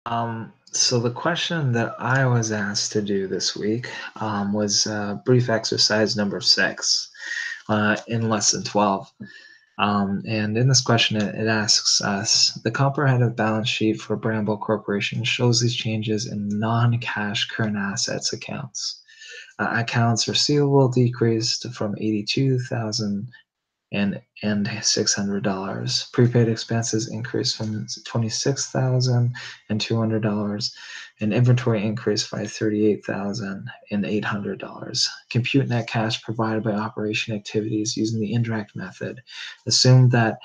So the question that I was asked to do this week was brief exercise number 6 in lesson 12. And in this question, it asks us, the comprehensive balance sheet for Bramble Corporation shows these changes in non-cash current assets accounts. Accounts receivable decreased from 82,000 and $600. Prepaid expenses increased from $26,200, and inventory increased by $38,800. Compute net cash provided by operation activities using the indirect method. Assume that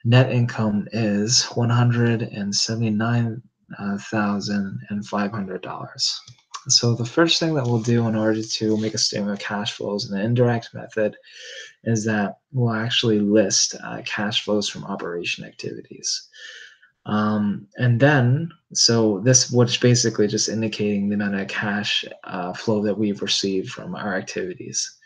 net income is $179,500. So the first thing that we'll do in order to make a statement of cash flows in the indirect method is that we'll actually list cash flows from operation activities. And then, so this, which basically just indicating the amount of cash flow that we've received from our activities.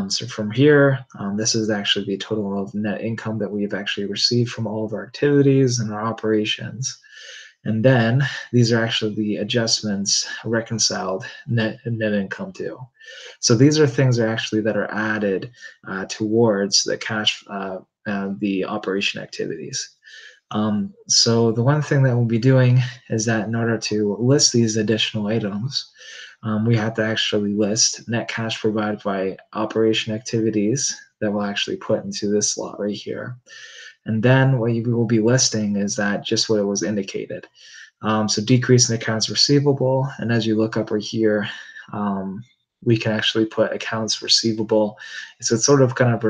So from here, this is actually the total of net income that we've actually received from all of our activities and our operations. And then these are actually the adjustments reconciled net income to. So these are things that are added towards the the operation activities. So the one thing that we'll be doing is that in order to list these additional items, we have to actually list net cash provided by operation activities that we'll actually put into this slot right here. And then what you will be listing is that just what it was indicated. So decrease in accounts receivable, and as you look up right here, we can actually put accounts receivable. So it's sort of kind of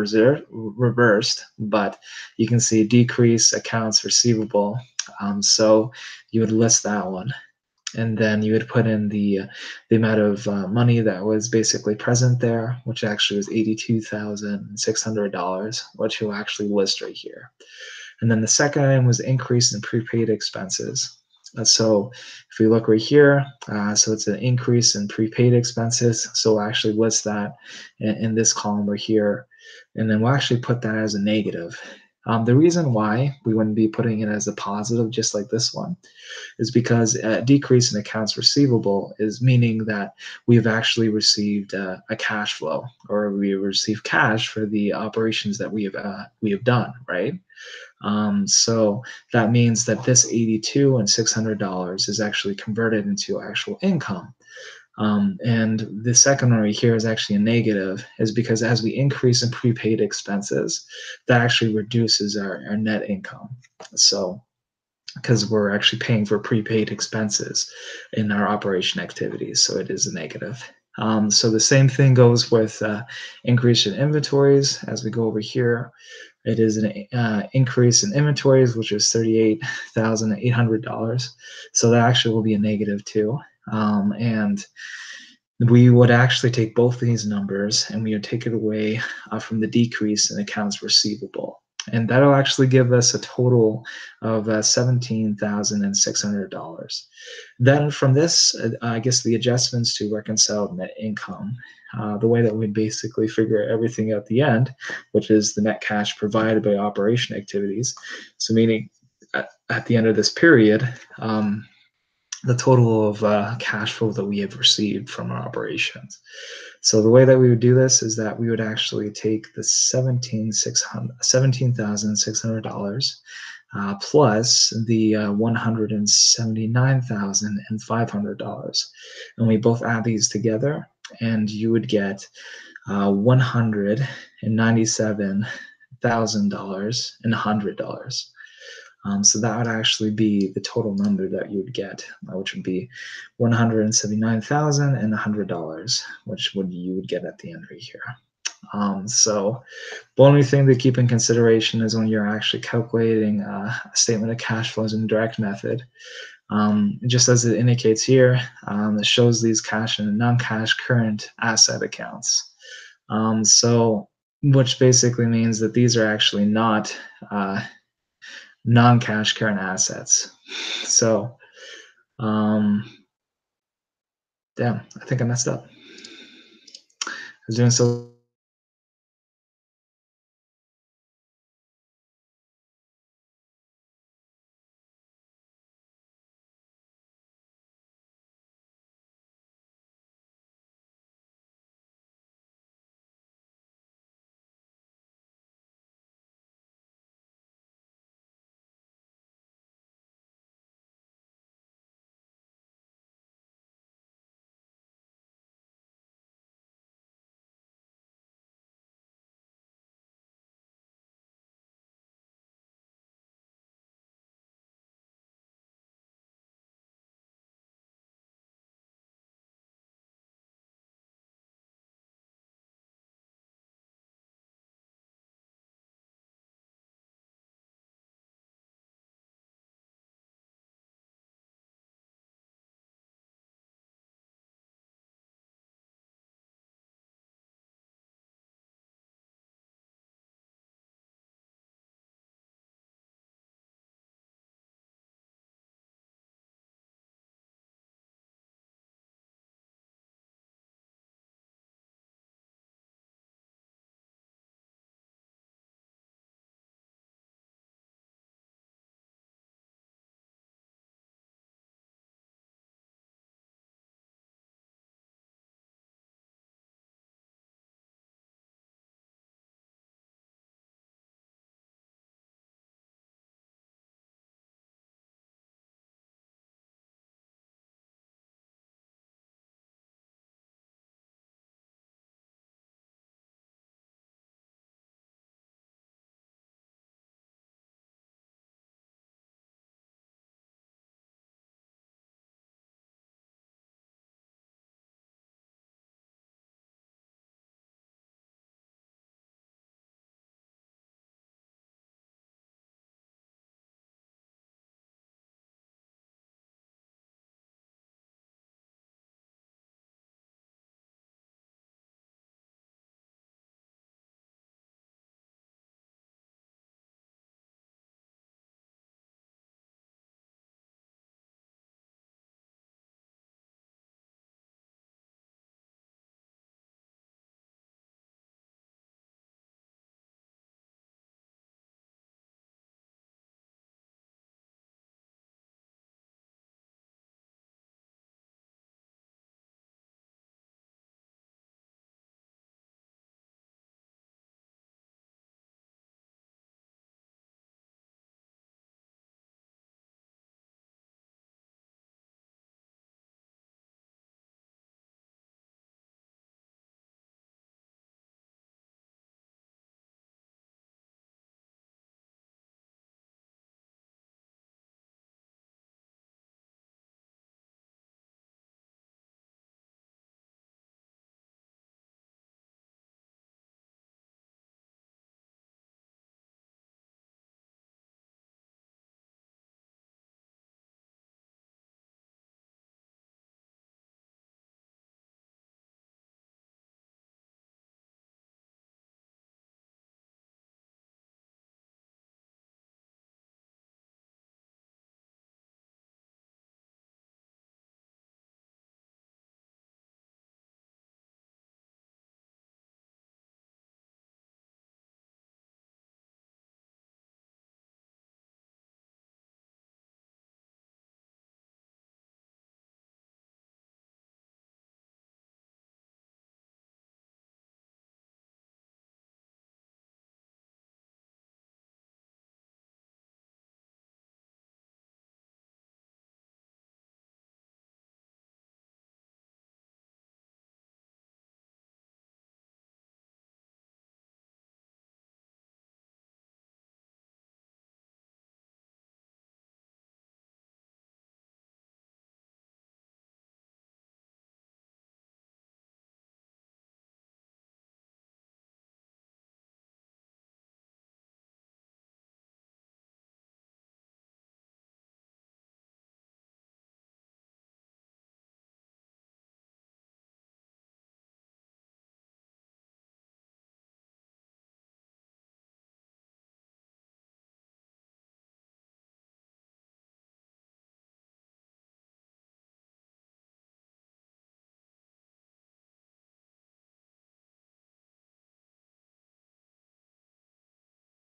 reversed, but you can see decrease accounts receivable. So you would list that one, and then you would put in the amount of money that was basically present there, which actually was $82,600, which you'll actually list right here. And then the second item was increase in prepaid expenses. So if we look right here, so it's an increase in prepaid expenses. So we'll actually list that in this column right here. And then we'll actually put that as a negative. The reason why we wouldn't be putting it as a positive, just like this one, is because a decrease in accounts receivable is meaning that we've actually received a cash flow, or we received cash for the operations that we have done, right? So that means that this $82,600 is actually converted into actual income. And the second one right here is actually a negative, is because as we increase in prepaid expenses, that actually reduces our net income. So because we're actually paying for prepaid expenses in our operation activities, so it is a negative. So the same thing goes with increase in inventories. As we go over here, it is an increase in inventories, which is $38,800. So that actually will be a negative too. And we would actually take both these numbers and we would take it away from the decrease in accounts receivable. And that'll actually give us a total of $17,600. Then from this, I guess the adjustments to reconcile net income, the way that we basically figure everything out at the end, which is the net cash provided by operation activities. So meaning at the end of this period, the total of cash flow that we have received from our operations. So the way that we would do this is that we would actually take the $17,600 plus the $179,500, and we both add these together, and you would get $197,100. So that would actually be the total number that you would get, which would be $179,100, which you would get at the end right here. So the only thing to keep in consideration is when you're actually calculating a statement of cash flows in direct method, just as it indicates here, it shows these cash and non-cash current asset accounts. So which basically means that these are actually not non-cash current assets. So, damn, I think I messed up. I was doing so